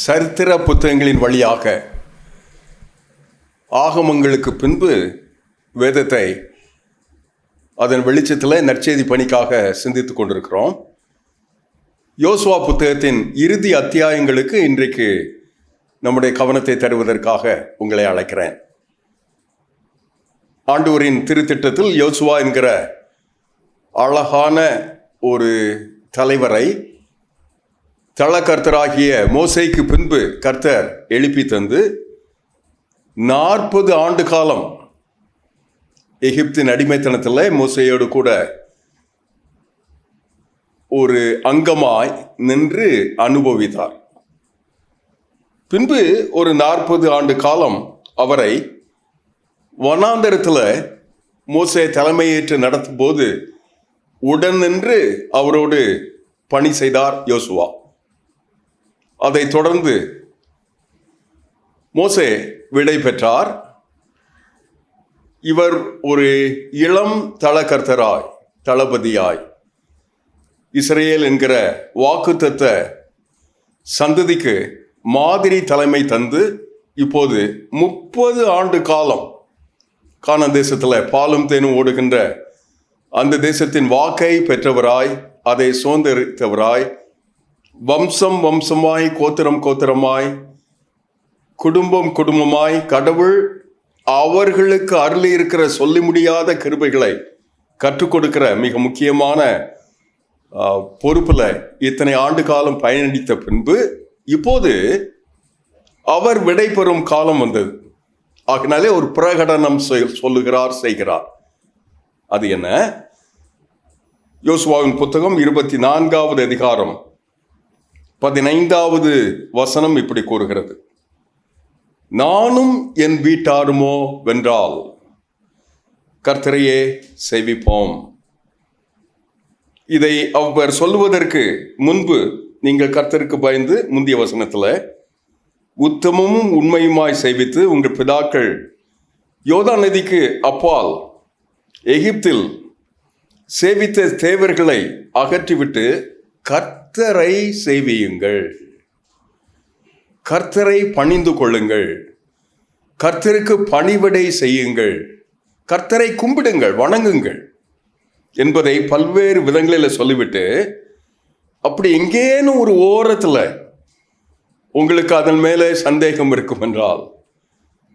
சரித்திர புத்தகங்களின் வழியாக ஆகமங்களுக்கு பின்பு வேதத்தை அதன் வெளிச்சத்தில் நற்செய்தி பணிக்காக சிந்தித்து கொண்டிருக்கிறோம். யோசுவா புத்தகத்தின் இறுதி அத்தியாயங்களுக்கு இன்றைக்கு நம்முடைய கவனத்தை தருவதற்காக உங்களை அழைக்கிறேன். ஆண்டவரின் திருத்திட்டத்தில் யோசுவா என்கிற அழகான ஒரு தலைவரை தளகர்த்தராகிய மோசேக்கு பின்பு கர்த்தர் எழுப்பி தந்து 40 ஆண்டு காலம் எகிப்தின் அடிமைத்தனத்தில் மோசேயோடு கூட ஒரு அங்கமாய் நின்று அனுபவித்தார். பின்பு ஒரு 40 ஆண்டு காலம் அவரை வனாந்தரத்தில் மோசே தலைமையேற்று நடத்தும் போது உடன் நின்று அவரோடு பணி செய்தார் யோசுவா. அதை தொடர்ந்து மோசே விடை பெற்றார். இவர் ஒரு இளம் தளகர்த்தராய் தளபதியாய் இஸ்ரேல் என்கிற வாக்குத்தத்த சந்ததிக்கு மாதிரி தலைமை தந்து இப்போது 30 ஆண்டு காலம் கானான் தேசத்தில் பாலும் தேனும் ஓடுகின்ற அந்த தேசத்தின் வாக்கை பெற்றவராய் அதை சுதந்திரித்தவராய் வம்சம் வம்சமாய் கோத்திரம் கோத்திரமாய் குடும்பம் குடும்பமாய் கடவுள் அவர்களுக்கு அருளி இருக்கிற சொல்லி முடியாத கிருபைகளை கற்றுக் கொடுக்கிற மிக முக்கியமான பொறுப்பில் இத்தனை ஆண்டு காலம் பயணித்த பின்பு இப்போது அவர் விடை பெறும் காலம் வந்தது. ஆகினாலே ஒரு பிரகடனம் சொல்லுகிறார், செய்கிறார். அது என்ன? யோசுவாவின் புத்தகம் 24வது அதிகாரம் 15வது வசனம் இப்படி கூறுகிறது: நானும் என் வீட்டாருமோ வென்றால் கர்த்தரையே சேவிப்போம். இதை அவர் சொல்லுவதற்கு முன்பு நீங்கள் கர்த்தருக்கு பயந்து முந்திய வசனத்தில் உத்தமமும் உண்மையுமாய் சேவித்து உங்கள் பிதாக்கள் யோர்தான் நதிக்கு அப்பால் எகிப்தில் சேவித்த தேவர்களை அகற்றிவிட்டு கர்த்தரை சேவியுங்கள், கர்த்தரை பணிந்து கொள்ளுங்கள், கர்த்தருக்கு பணிவிடை செய்யுங்கள், கர்த்தரை கும்பிடுங்கள், வணங்குங்கள் என்பதை பல்வேறு விதங்களில் சொல்லிவிட்டு, அப்படி எங்கேனும் ஒரு ஓரத்தில் உங்களுக்கு அதன் மேலே சந்தேகம் இருக்கும் என்றால்,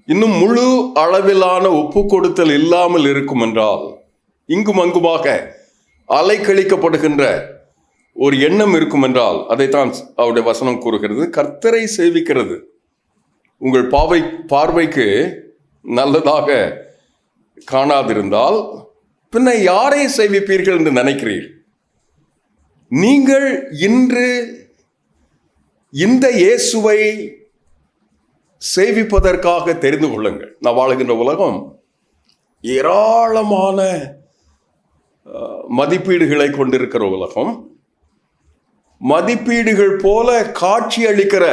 இன்னும் முழு அளவிலான ஒப்பு கொடுத்தல் இல்லாமல் இருக்கும் என்றால், இங்கும் அங்குமாக அலைக்கழிக்கப்படுகின்ற ஒரு எண்ணம் இருக்கும் என்றால், அதைத்தான் அவருடைய வசனம் கூறுகிறது. கர்த்தரை சேவிக்கிறது உங்கள் பார்வைக்கு நல்லதாக காணாதிருந்தால் பின்ன யாரை சேவிப்பீர்கள் என்று நினைக்கிறீர்கள்? நீங்கள் இன்று இந்த இயேசுவை சேவிப்பதற்காக தெரிந்து கொள்ளுங்கள். நான் வாழுகின்ற உலகம் ஏராளமான மதிப்பீடுகளை கொண்டிருக்கிற உலகம், மதிப்பீடுகள் போல காட்சி அளிக்கிற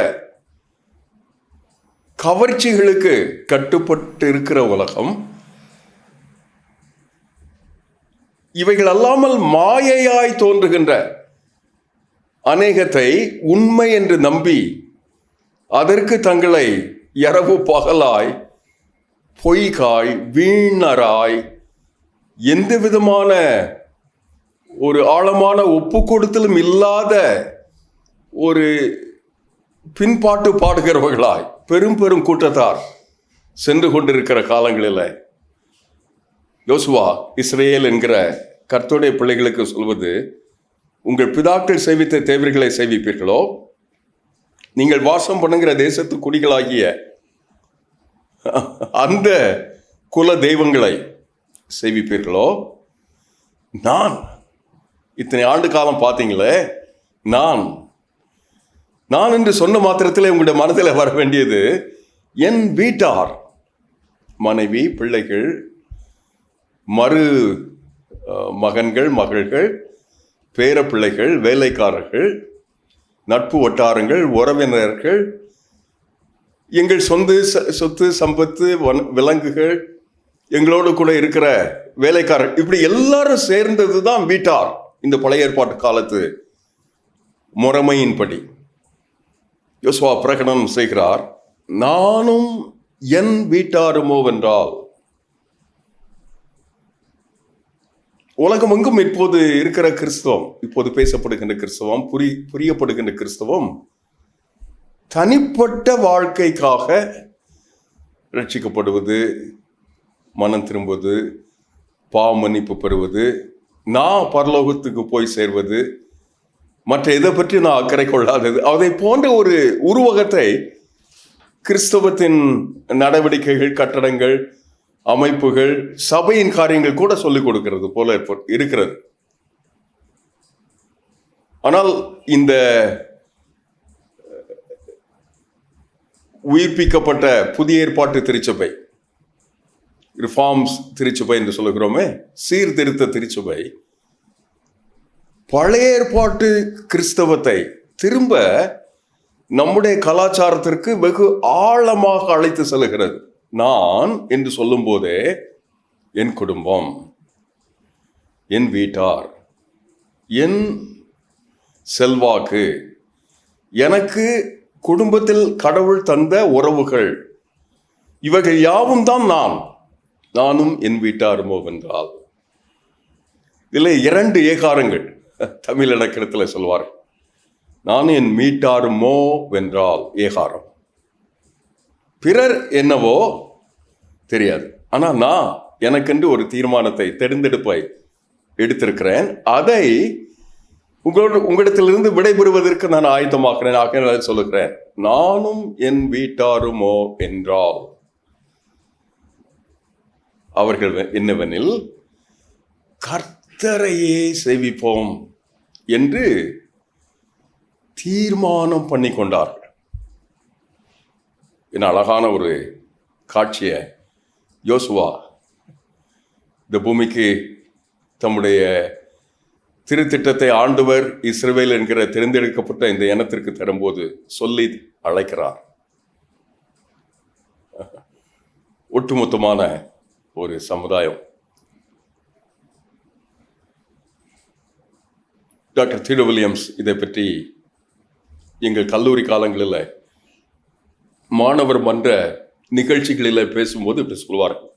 கவர்ச்சிகளுக்கு கட்டுப்பட்டு இருக்கிற உலகம். இவைகள் அல்லாமல் மாயையாய் தோன்றுகின்ற அநேகத்தை உண்மை என்று நம்பி அதற்கு தங்களை இரவு பகலாய் பொய்காய் வீணராய் எந்த விதமான ஒரு ஆழமான ஒப்பு கொடுத்தலும் இல்லாத ஒரு பின்பாட்டு பாடுகிறவர்களாய் பெரும் பெரும் கூட்டத்தார் சென்று கொண்டிருக்கிற காலங்களில் யோசுவா இஸ்ரேல் என்கிற கர்த்தருடைய பிள்ளைகளுக்கு சொல்வது, உங்கள் பிதாக்கள் சேவித்த தேவர்களை சேவிப்பீர்களோ, நீங்கள் வாசம் பண்ணுகிற தேசத்து குடிகளாகிய அந்த குல தெய்வங்களை சேவிப்பீர்களோ, நான் இத்தனை ஆண்டு காலம் பார்த்தீங்களே, நான் என்று சொன்ன மாத்திரத்தில் உங்களுடைய மனதில் வர வேண்டியது என் வீட்டார், மனைவி, பிள்ளைகள், மறு மகன்கள், மகள்கள், பேர பிள்ளைகள், வேலைக்காரர்கள், நட்பு வட்டாரங்கள், உறவினர்கள், எங்கள் சொத்து சம்பத்து, விலங்குகள், எங்களோடு கூட இருக்கிற வேலைக்காரர், இப்படி எல்லாரும் சேர்ந்தது தான் வீட்டார். இந்த பழைய ஏற்பாட்டு காலத்து முறைமையின்படி யோசுவா பிரகடனம் செய்கிறார், நானும் என் வீட்டாருமோ வென்றால். உலகம் எங்கும் இப்போது இருக்கிற கிறிஸ்தவம், இப்போது பேசப்படுகின்ற கிறிஸ்தவம், புரியப்படுகின்ற கிறிஸ்தவம் தனிப்பட்ட வாழ்க்கைக்காக ரட்சிக்கப்படுவது, மனம் திரும்புவது, பாவ மன்னிப்பு பெறுவது, நான் பரலோகத்துக்கு போய் சேர்வது, மற்ற இதை பற்றி நான் அக்கறை கொள்ளாதது, அதை போன்ற ஒரு உருவகத்தை கிறிஸ்தவத்தின் நடவடிக்கைகள், கட்டடங்கள், அமைப்புகள், சபையின் காரியங்கள் கூட சொல்லிக் கொடுக்கிறது போல இருக்கிறது. ஆனால் இந்த உயிர்ப்பிக்கப்பட்ட புதிய ஏற்பாட்டு திருச்சபை, ரிஃபார்ம்ஸ் திருச்சபை என்று சொல்லுகிறோமே, சீர்திருத்த திருச்சபை, பழைய ஏற்பாட்டு கிறிஸ்தவத்தை திரும்ப நம்முடைய கலாச்சாரத்திற்கு வெகு ஆழமாக அழைத்து செல்கிறது. நான் என்று சொல்லும் போதே என் குடும்பம், என் வீட்டார், என் செல்வாக்கு, எனக்கு குடும்பத்தில் கடவுள் தந்த உறவுகள், இவைகள் யாவும் தான் நானும் என் வீட்டாருமோ வென்றால். இதில் 2 ஏகாரங்கள் தமிழ் இலக்கணத்தில் சொல்வார்கள். நானும் என் வீட்டாருமோ வென்றால் ஏகாரம். பிறர் என்னவோ தெரியாது, ஆனால் நான் எனக்கென்று ஒரு தீர்மானத்தை, தேர்ந்தெடுப்பை எடுத்திருக்கிறேன். அதை உங்களிடத்திலிருந்து விடைபெறுவதற்கு நான் ஆயத்தமாக்கிறேன். ஆக சொல்லுகிறேன், நானும் என் வீட்டாருமோ என்றால் அவர்கள் என்னவெனில் கர்த்தரையே சேவிப்போம் என்று தீர்மானம் பண்ணி கொண்டார்கள். என்ன அழகான ஒரு காட்சியை யோசுவா இந்த பூமிக்கு தம்முடைய திருத்திட்டத்தை ஆண்டவர் இஸ்ரவேல் என்கிற தேர்ந்தெடுக்கப்பட்ட இந்த இனத்திற்கு தரும்போது சொல்லி அழைக்கிறார். ஒட்டுமொத்தமான ஒரு சமுதாயம். டாக்டர் தீடோ வில்லியம்ஸ் இதை பற்றி எங்கள் கல்லூரி காலங்களில் மாணவர் மன்ற நிகழ்ச்சிகளில் பேசும்போது இப்படி சொல்வார்கள்,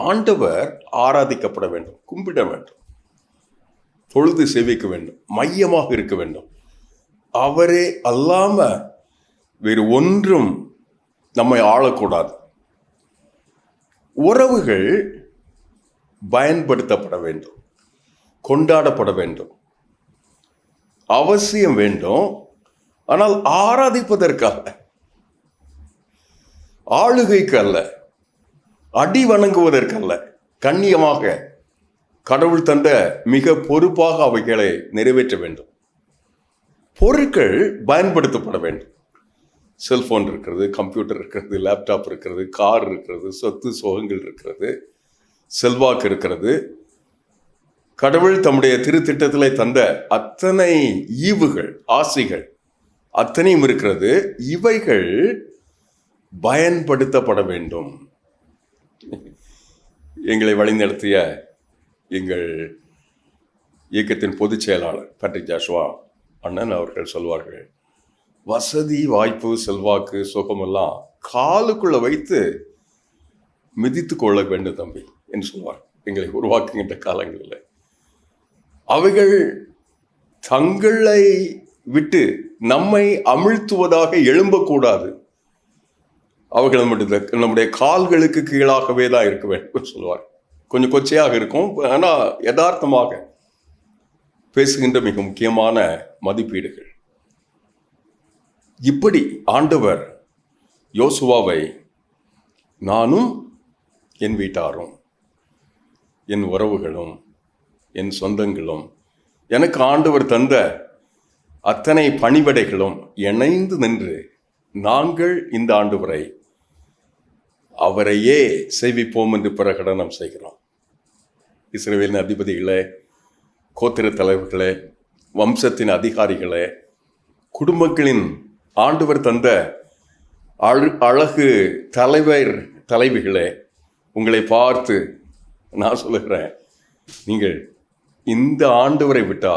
ஆண்டவர் ஆராதிக்கப்பட வேண்டும், கும்பிட வேண்டும், பொழுது சேவிக்க வேண்டும், மையமாக இருக்க வேண்டும். அவரே அல்லாம வேறு ஒன்றும் நம்மை ஆளக்கூடாது. உறவுகள் பயன்படுத்தப்பட வேண்டும், கொண்டாடப்பட வேண்டும், அவசியம் வேண்டும். ஆனால் ஆராதிப்பதற்காக, ஆளுகைக்கு அல்ல, அடி வணங்குவதற்கல்ல, கண்ணியமாக கடவுள் தந்த மிக பொறுப்பாக அவைகளை நிறைவேற்ற வேண்டும். பொருட்கள் பயன்படுத்தப்பட வேண்டும். செல்போன் இருக்கிறது, கம்ப்யூட்டர் இருக்கிறது, லேப்டாப் இருக்கிறது, கார் இருக்கிறது, சொத்து சோகங்கள் இருக்கிறது, செல்வாக்கு இருக்கிறது. கடவுள் தம்முடைய திருத்திட்டத்திலே தந்த அத்தனை ஈவுகள், ஆசைகள் அத்தனையும் இருக்கிறது. இவைகள் பயன்படுத்தப்பட வேண்டும். எங்களை வழிநடத்திய எங்கள் இயக்கத்தின் பொதுச் செயலாளர் பேட்ரிக் ஜாஷுவா அண்ணன் அவர்கள் சொல்வார்கள், வசதி, வாய்ப்பு, செல்வாக்கு, சுகமெல்லாம் காலுக்குள்ள வைத்து மிதித்து கொள்ள வேண்டும் தம்பி என்று சொல்வார். எங்களை உருவாக்குகின்ற காலங்களில் அவைகள் தங்களை விட்டு நம்மை அமிழ்த்துவதாக எழும்பக்கூடாது. அவர்கள் நம்முடைய கால்களுக்கு கீழாகவே தான் இருக்க வேண்டும் சொல்லுவார். கொஞ்சம் கொச்சையாக இருக்கும், ஆனால் யதார்த்தமாக பேசுகின்ற மிக முக்கியமான மதிப்பீடுகள். இப்படி ஆண்டவர் யோசுவாவை நானும் என் வீட்டாரும், என் உறவுகளும், என் சொந்தங்களும், எனக்கு ஆண்டவர் தந்த அத்தனை பணிவிடைகளும் இணைந்து நின்று நாங்கள் இந்த ஆண்டவரை, அவரையே சேவிப்போம் என்று பிரகடனம் செய்கிறோம். இஸ்ரவேலின் அதிபதிகளே, கோத்திர தலைவர்களே, வம்சத்தின் அதிகாரிகளே, குடும்பங்களின் ஆண்டவர் தந்த அழகு தலைவிகளே, உங்களை பார்த்து நான் சொல்லுகிறேன், நீங்கள் இந்த ஆண்டவரை விட்டா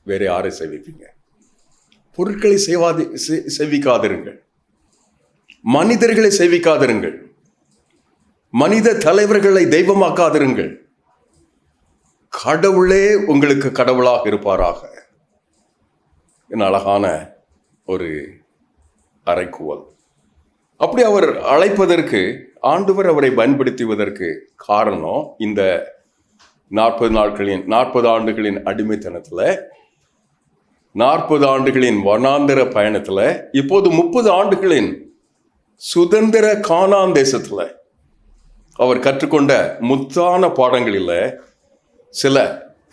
வேற யாரை சேவிப்பீங்க? பொருட்களை சேவிக்காதிருங்கள், மனிதர்களை சேவிக்காதிருங்கள், மனித தலைவர்களை தெய்வமாக்காதிருங்கள். கடவுளே உங்களுக்கு கடவுளாக இருப்பாராக. என்ன அழகான ஒரு அறைக்கூவல். அப்படி அவர் அழைப்பதற்கு, ஆண்டவர் அவரை பயன்படுத்துவதற்கு காரணம், இந்த 40 ஆண்டுகளின் அடிமைத்தனத்துல, 40 ஆண்டுகளின் வனாந்தர பயணத்துல, இப்போது 30 ஆண்டுகளின் சுதந்திர கானான் தேசத்துல அவர் கற்றுக்கொண்ட முத்தான பாடங்களில் சில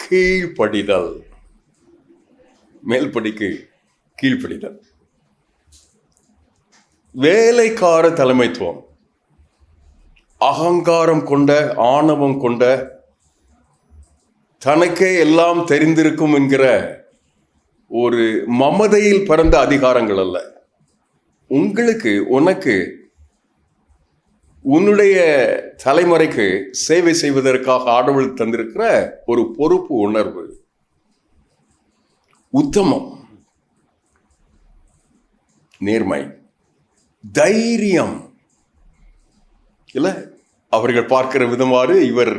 கீழ்ப்படிதல், மேல்படிக்கு கீழ்ப்படிதல், வேலைக்கார தலைமைத்துவம், அகங்காரம் கொண்ட, ஆணவம் கொண்ட, தனக்கே எல்லாம் தெரிந்திருக்கும் என்கிற ஒரு மமதையில் பிறந்த அதிகாரங்கள் அல்ல. உங்களுக்கு, உனக்கு, உன்னுடைய தலைமுறைக்கு சேவை செய்வதற்காக ஆண்டவர் தந்திருக்கிற ஒரு பொறுப்பு உணர்வு, உத்தமம், நேர்மை, தைரியம். இல்ல, அவர்கள் பார்க்கிற விதம் வேறு, இவர்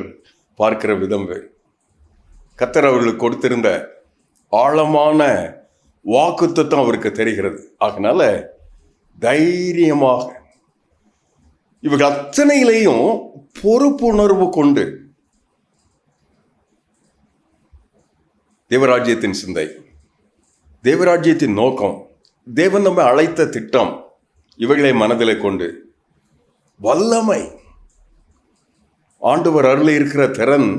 பார்க்கிற விதம் வேறு. கர்த்தர் அவர்களுக்கு கொடுத்திருந்த ஆழமான வாக்குத்தத்தம் அவருக்கு தெரிகிறது. அதனால தைரியமாக இவர்கள் அத்தனையிலையும் பொறுப்புணர்வு கொண்டு தேவராஜ்யத்தின் சிந்தை, தேவராஜ்யத்தின் நோக்கம், தேவன் நம்மை அழைத்த திட்டம், இவைகளை மனதில் கொண்டு வல்லமை, ஆண்டவர் அருளி இருக்கிற திறன்,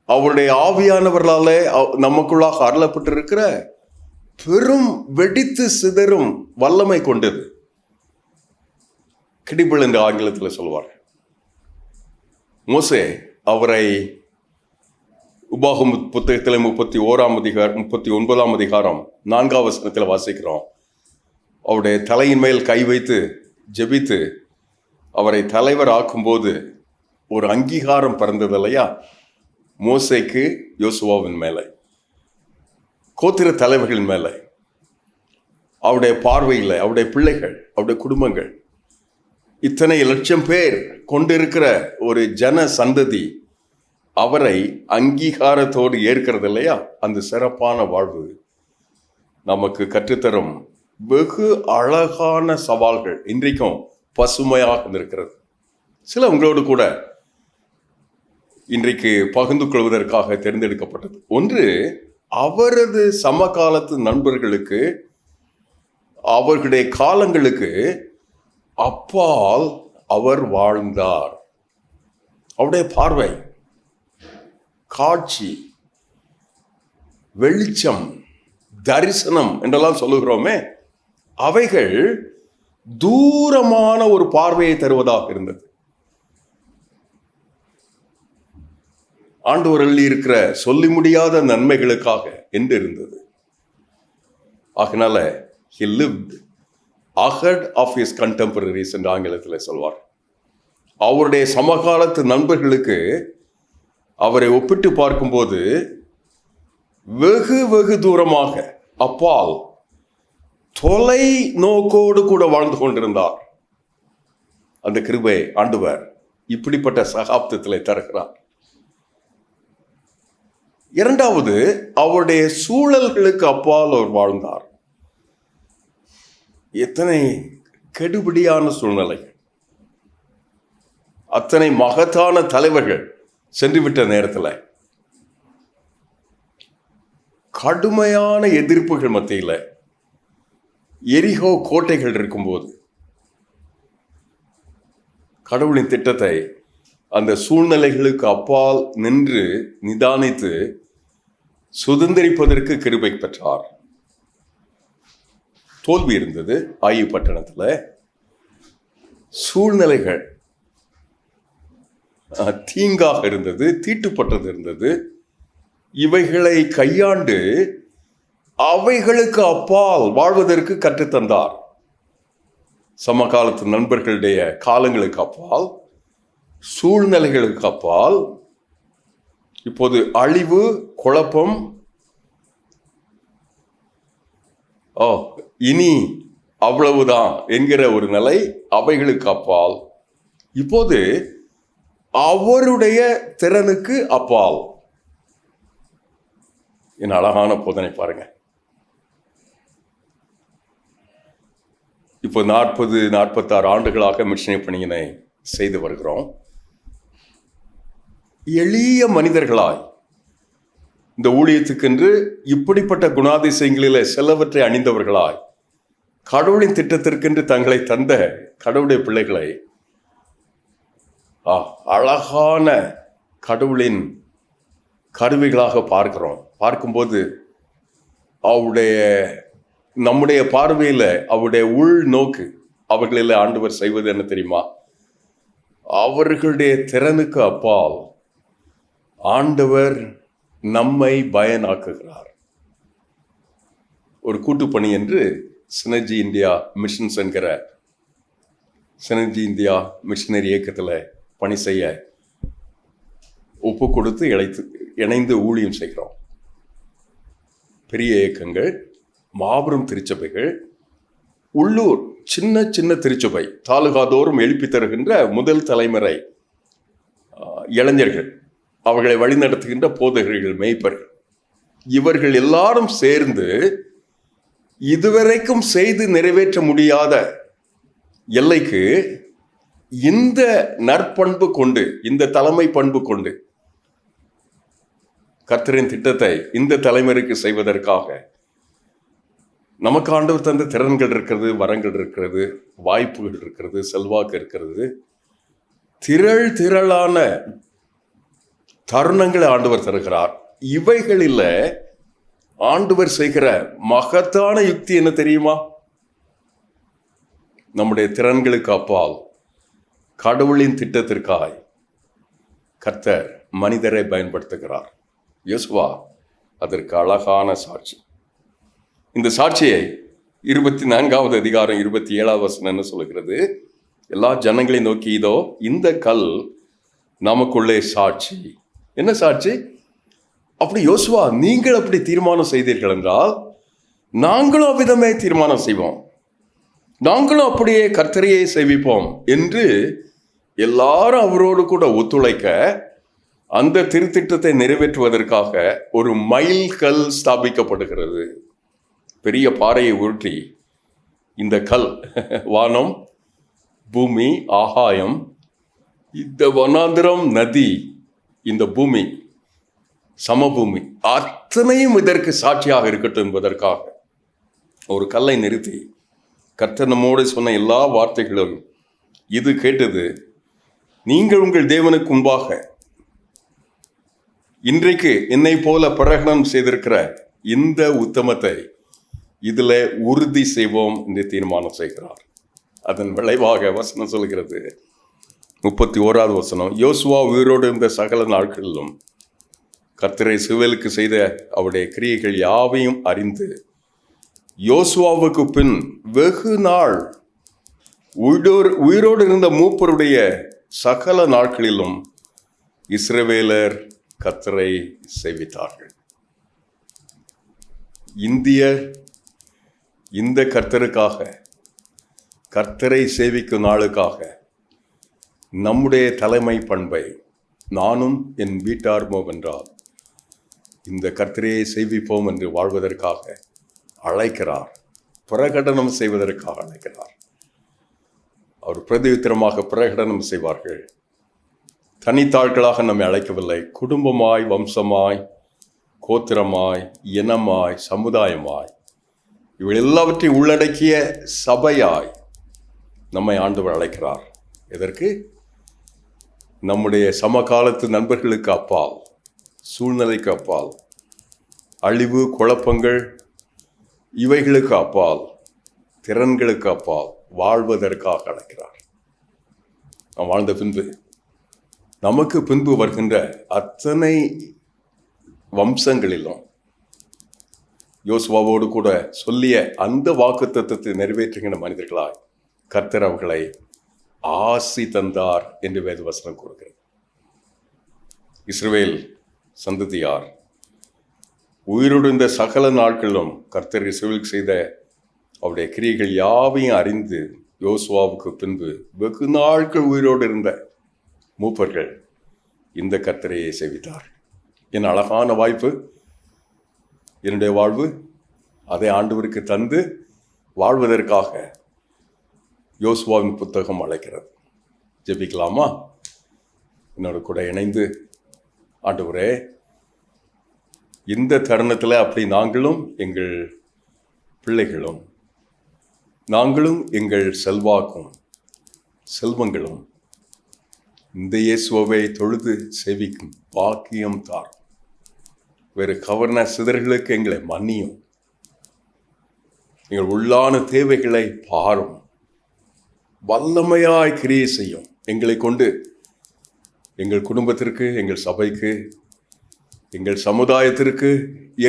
அவருடைய ஆவியானவர்களாலே நமக்குள்ளாக அருளப்பட்டிருக்கிற பெரும் வெடித்து சிதறும் வல்லமை கொண்டது. கிடிபிள் என்று ஆங்கிலத்தில் சொல்வார். மோசே அவரை உபாகம புத்தகத்தில் 39ஆம் அதிகாரம் 4ஆம் வசனத்தில் வாசிக்கிறோம். அவருடைய தலையின் மேல் கை வைத்து ஜெபித்து அவரை தலைவர் ஆக்கும்போது ஒரு அங்கீகாரம் பிறந்தது இல்லையா? மோசேக்கு, யோசுவாவின் மேலே, கோத்திர தலைவர்களின் மேலே, அவருடைய பார்வையில் அவருடைய பிள்ளைகள், அவருடைய குடும்பங்கள், இத்தனை லட்சம் பேர் கொண்டிருக்கிற ஒரு ஜன சந்ததி அவரை அங்கீகாரத்தோடு ஏற்கிறது இல்லையா? அந்த சிறப்பான வாழ்வு நமக்கு கற்றுத்தரும் வெகு அழகான சவால்கள் இன்றைக்கும் பசுமையாக இருக்கிறது. சில உங்களோடு கூட இன்றைக்கு பகிர்ந்து கொள்வதற்காக தேர்ந்தெடுக்கப்பட்டது. ஒன்று, அவரது சமகாலத்து நண்பர்களுக்கு, அவர்களுடைய காலங்களுக்கு அப்பால் அவர் வாழ்ந்தார். அவருடைய பார்வை, காட்சி, வெளிச்சம், தரிசனம் என்றெல்லாம் சொல்லுகிறோமே, அவைகள் தூரமான ஒரு பார்வையை தருவதாக இருந்தது. ஆண்டவர் அருளி இருக்கிற சொல்லி முடியாத நன்மைகளுக்காக என்று இருந்தது. ஆகினால he lived ahead of his contemporaries என்று ஆங்கிலத்தில் சொல்வார். அவருடைய சமகாலத்து நண்பர்களுக்கு அவரை ஒப்பிட்டு பார்க்கும்போது வெகு வெகு தூரமாக, அப்பால், தொலை நோக்கோடு கூட வாழ்ந்து கொண்டிருந்தார். அந்த கிருபை ஆண்டவர் இப்படிப்பட்ட சகாப்தத்தில் தருகிறார். இரண்டாவது, அவருடைய சூழல்களுக்கு அப்பால் அவர் வாழ்ந்தார். எத்தனை கெடுபிடியான சூழ்நிலை, அத்தனை மகத்தான தலைவர்கள் சென்றுவிட்ட நேரத்தில், கடுமையான எதிர்ப்புகள் மத்தியில், எரிகோ கோட்டைகள் இருக்கும்போது, கடவுளின் திட்டத்தை அந்த சூழ்நிலைகளுக்கு அப்பால் நின்று நிதானித்து சுதந்திரிப்பதற்கு கிருபை பெற்றார். தோல்வி இருந்தது. ஆயு பட்டணத்தில் சூழ்நிலைகள் தீங்காக இருந்தது, தீட்டுப்பட்டது இருந்தது. இவைகளை கையாண்டு அவைகளுக்கு அப்பால் வாழ்வதற்கு கற்றுத்தந்தார். சமகாலத்து நண்பர்களுடைய காலங்களுக்கு அப்பால், சூழ்நிலைகளுக்கு அப்பால், இப்போது அழிவு, குழப்பம், ஓ, இனி அவ்வளவுதான் என்கிற ஒரு நிலை அவைகளுக்கு அப்பால், இப்போது அவருடைய திறனுக்கு அப்பால். என் அழகான போதனை பாருங்க. இப்போ 46 ஆண்டுகளாக மிஷனரி பணியினை செய்து வருகிறோம். எளிய மனிதர்களாய் இந்த ஊழியத்துக்கென்று இப்படிப்பட்ட குணாதிசயங்களில் சிலவற்றை அணிந்தவர்களாய் கடவுளின் திட்டத்திற்கென்று தங்களை தந்த கடவுளுடைய பிள்ளைகளை அழகான கடவுளின் கருவிகளாக பார்க்கிறோம். பார்க்கும்போது நம்முடைய பார்வையில் அவருடைய உள் நோக்கு அவர்களில் ஆண்டவர் செய்வது என்ன தெரியுமா? அவர்களுடைய திறனுக்கு அப்பால் ஆண்டவர் நம்மை பயனாக்குகிறார். ஒரு கூட்டுப்பணி என்று சினர்ஜி இந்தியா மிஷன்ஸ் என்கிற சினர்ஜி இந்தியா மிஷனரி இயக்கத்தில் பணி செய்ய ஒப்பு கொடுத்து இணைந்து ஊழியம் செய்கிறோம். பெரிய இயக்கங்கள், மாபெரும் திருச்சபைகள், உள்ளூர் சின்ன சின்ன திருச்சபை, தாலுகாதோறும் எழுப்பி தருகின்ற முதல் தலைமுறை இளைஞர்கள், அவர்களை வழிநடத்துகின்ற போதகர்கள், மேய்ப்பர்கள், இவர்கள் எல்லாரும் சேர்ந்து இதுவரைக்கும் செய்து நிறைவேற்ற முடியாத எல்லைக்கு இந்த நற்பண்பு கொண்டு, இந்த தலைமை பண்பு கொண்டு கர்த்தரின் திட்டத்தை இந்த தலைமுறைக்கு செய்வதற்காக நமக்கு ஆண்டவர் தந்த திறன்கள் இருக்கிறது, வரங்கள் இருக்கிறது, வாய்ப்புகள் இருக்கிறது, செல்வாக்கு இருக்கிறது, திரளான தருணங்களை ஆண்டவர் தருகிறார். இவைகளில் ஆண்டவர் செய்கிற மகத்தான யுக்தி என்ன தெரியுமா? நம்முடைய திறன்களுக்கு அப்பால் கடவுளின் திட்டத்திற்காய் கர்த்தர் மனிதரை பயன்படுத்துகிறார். யோசுவா அதற்கு அழகான சாட்சி. இந்த சாட்சியை 24வது அதிகாரம் 27வது வசனம் என்ன சொல்லுகிறது? எல்லா ஜனங்களையும் நோக்கி, இதோ இந்த கல் நமக்குள்ளே சாட்சி. என்ன சாட்சி? அப்படி யோசுவா, நீங்கள் அப்படி தீர்மானம் செய்தீர்கள் என்றால் நாங்களும் அவ்விதமே தீர்மானம் செய்வோம், நாங்களும் அப்படியே கர்த்தரையே சேவிப்போம் என்று எல்லாரும் அவரோடு கூட ஒத்துழைக்க, அந்த திருத்திட்டத்தை நிறைவேற்றுவதற்காக ஒரு மைல்கல் ஸ்தாபிக்கப்படுகிறது. பெரிய பாறையை உருட்டி இந்த கல், வானம், பூமி, ஆகாயம், இந்த வனாந்திரம், நதி, இந்த பூமி, சமபூமி, அத்தனையும் இதற்கு சாட்சியாக இருக்கட்டும் என்பதற்காக ஒரு கல்லை நிறுத்தி கர்த்தர் நம்மோடு சொன்ன எல்லா வார்த்தைகளும் இது கேட்டது. நீங்கள் உங்கள் தேவனுக்கு முன்பாக இன்றைக்கு என்னை போல பிரகடனம் செய்திருக்கிற இந்த உத்தமத்தை இதில் உறுதி செய்வோம் என்று தீர்மானம் செய்கிறார். அதன் விளைவாக வசனம் சொல்கிறது, 31வது வசனம், யோசுவா உயிரோடு இருந்த சகல நாட்களிலும் கர்த்தரை சிவேலுக்கு செய்த அவருடைய கிரியைகள் யாவையும் அறிந்து, யோசுவாவுக்கு பின் வெகு நாள் உயிரோடு இருந்த மூப்பருடைய சகல நாட்களிலும் இஸ்ரவேலர் கர்த்தரை சேவித்தார்கள். இந்தியர் இந்த கர்த்தருக்காக, கர்த்தரை சேவிக்கும் நாளுக்காக நம்முடைய தலைமை பண்பை நானும் என் வீட்டார்மோ வென்றால் இந்த கர்த்தரையை சேவிப்போம் என்று வாழ்வதற்காக அழைக்கிறார், பிரகடனம் செய்வதற்காக அழைக்கிறார். அவர் பிரதியுத்தரமாக பிரகடனம் செய்வார்கள். தனித்தாட்களாக நம்மை அழைக்கவில்லை, குடும்பமாய், வம்சமாய், கோத்திரமாய், இனமாய், சமுதாயமாய், இவள் எல்லாவற்றையும் உள்ளடக்கிய சபையாய் நம்மை ஆண்டவர் அழைக்கிறார். எதற்கு? நம்முடைய சமகாலத்து நண்பர்களுக்கு அப்பால், சூழ்நிலைக்கு அப்பால், அழிவு, குழப்பங்கள் இவைகளுக்கு அப்பால், திறன்களுக்கு அப்பால் வாழ்வதற்காக அழைக்கிறார். நாம் வாழ்ந்த பின்பு, நமக்கு பின்பு வருகின்ற அத்தனை வம்சங்களிலும் யோசுவாவோடு கூட சொல்லிய அந்த வாக்குத்தத்தத்தை நிறைவேற்றுகின்ற மனிதர்களாய் கர்த்தர் அவர்களை ஆசி தந்தார் என்று வேதவசனம் கூறுகிறது. இஸ்ரவேல் சந்ததியார் உயிரோடு இந்த சகல நாட்களிலும் கர்த்தர் இஸ்ரவேலுக்கு செய்த அவருடைய கிரியைகள் யாவையும் அறிந்து யோசுவாவுக்கு பின்பு வெகு நாட்கள் உயிரோடு இருந்த மூப்பர்கள் இந்த கர்த்தரையை சேவித்தார். என் அழகான வாய்ப்பு என்னுடைய வாழ்வு, அதை ஆண்டவருக்கு தந்து வாழ்வதற்காக யோசுவாவின் புத்தகம் அழைக்கிறது. ஜெபிக்கலாமா? என்னோட கூட இணைந்து, ஆண்டவரே, இந்த தருணத்தில் அப்படி நாங்களும் எங்கள் பிள்ளைகளும் நாங்களும் எங்கள் செல்வாக்கும் செல்வங்களும் இந்த இயேசுவை தொழுது சேவிக்கும் பாக்கியம் தார். வேறு கவர்ன சிதறல்களுக்கு எங்களை மன்னியும். எங்கள் உள்ளான தேவைகளை பாரும். வல்லமையாய் கிரியை செய்யும். எங்களை கொண்டு எங்கள் குடும்பத்திற்கு, எங்கள் சபைக்கு, எங்கள் சமுதாயத்திற்கு,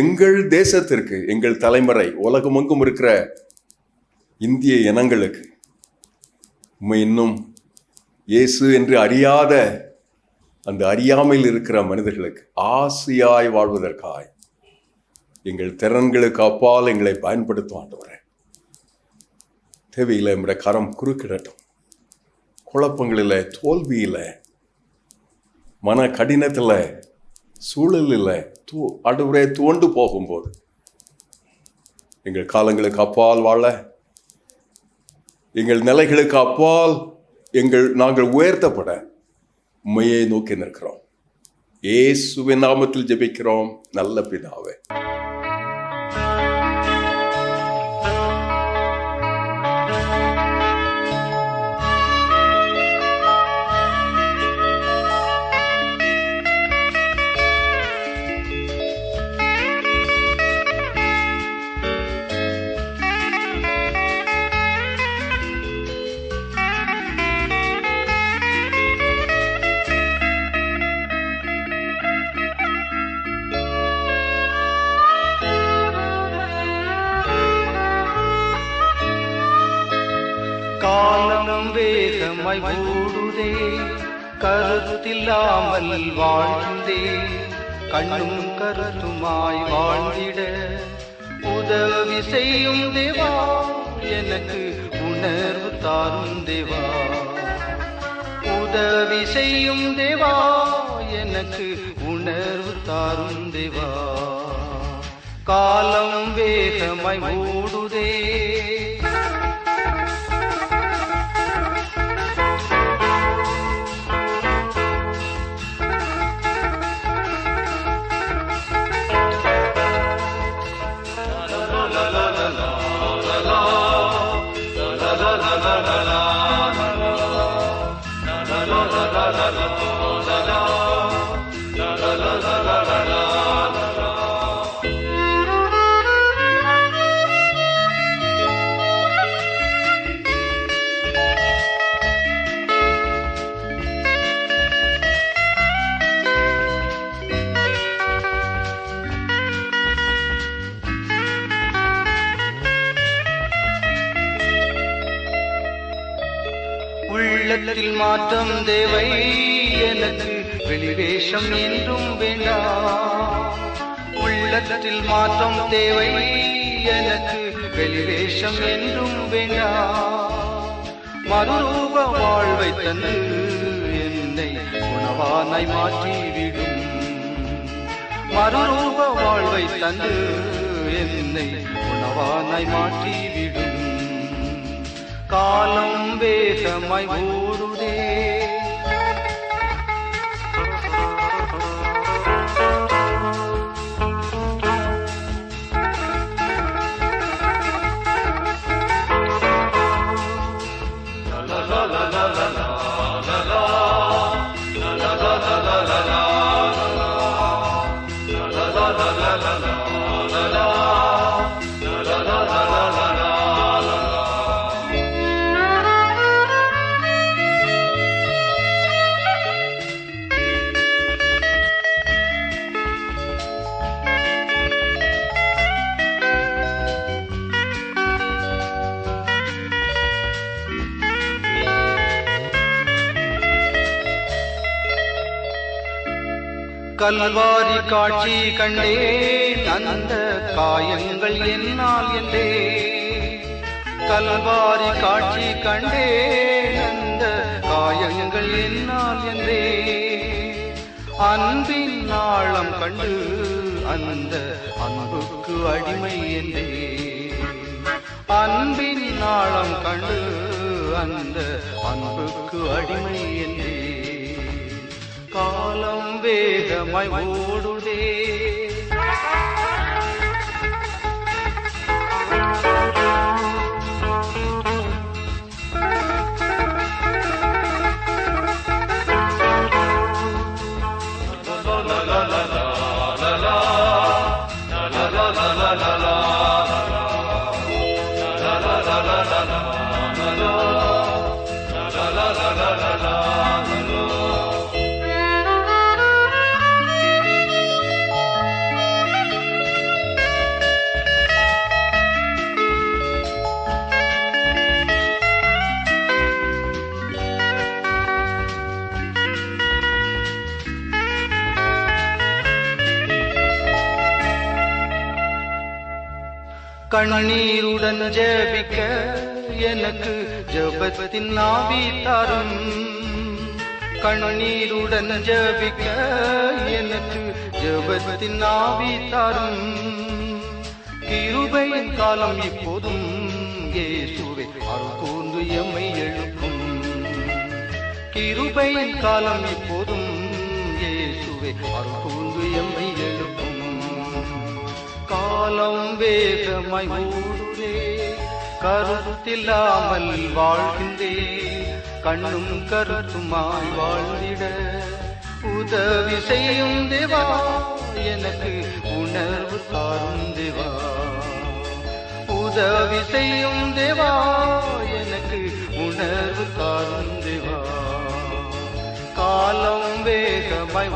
எங்கள் தேசத்திற்கு, எங்கள் தலைமுறை, உலகமெங்கும் இருக்கிற இந்திய இனங்களுக்கு, உண்மை இன்னும் இயேசு என்று அறியாத அந்த அறியாமையில் இருக்கிற மனிதர்களுக்கு ஆசையாய் வாழ்வதற்காய் எங்கள் திறன்களுக்கு அப்பால் எங்களை பயன்படுத்தும் ஆண்டவரே. தேவையில் நம்முடைய கரம் குறுக்கிடட்டும். குழப்பங்களில், தோல்வியில், மன கடினத்தில், சூழலில் ஆண்டவரே துவண்டு போகும்போது எங்கள் காலங்களுக்கு அப்பால் வாழ, எங்கள் நிலைகளுக்கு அப்பால் நாங்கள் உயர்த்தப்பட உண்மையை நோக்கி நிற்கிறோம். இயேசுவின் நாமத்தில் ஜெபிக்கிறோம் நல்ல பிதாவே. காலம் வேகமாய் ஓடுதே, கருத்தில்லாமல் வாழ்ந்தே, கண்ணும் கருத்துமாய் வாழ்ந்திட உதவி செய்யும் தேவா, எனக்கு உணர்வு தாரும் தேவா. உதவி செய்யும் தேவா, எனக்கு உணர்வு தாரும் தேவா. காலம் வேகமாய் ஓடுதே, உள்ளத்தில் மாற்றம் தேவை, எனக்கு வெளிவேஷம் என்றும் வேண்டாம். உள்ளத்தில் மாற்றம் தேவை, எனக்கு வெளிவேஷம் என்றும் வேண்டாம். மறுரூப வாழ்வை தந்து என்னை உணவானாய் மாற்றிவிடும். மறுரூப வாழ்வை தந்து என்னை உணவானாய் மாற்றிவிடும். காலம் வேகமாய் ஓடுதே, கல்வாரி காட்சி கண்டேன், அந்த காயங்கள் என்னால் என்றே கல்வாரி காட்சி கண்டேன் அந்த காயங்கள் என்னால் என்றே அன்பின் ஆழம் கண்டு அந்த அன்புக்கு அடிமை என்றே அன்பின் ஆழம் கண்டு அந்த அன்புக்கு அடிமை என்றே காலம் வேகமாய் ஓடுதே கண்ணீருடன் ஜெபிக்க எனக்கு ஜெபத்தின் ஆவி தரும் கண்ணீருடன் ஜெபிக்க எனக்கு ஜெபத்தின் ஆவி தரும் கிருபையின் காலம் இப்போதும் இயேசுவே அருள் கூர்ந்து எம்மை எழுப்பும் கிருபையின் காலம் இப்போதும் இயேசுவே அருள் கூர்ந்து எம்மை எழுப்பும் காலம் வேகமாய் ஓடுதே கருத்தில்லாமல் வாழ்கின்றே கண்ணும் கருத்துமாய் வாழ்ந்திட உதவி செய்யும் தேவா எனக்கு உணர்வு தாரும் தேவா உதவி செய்யும் தேவா எனக்கு உணர்வு தாரும் தேவா காலம் வேகமாய்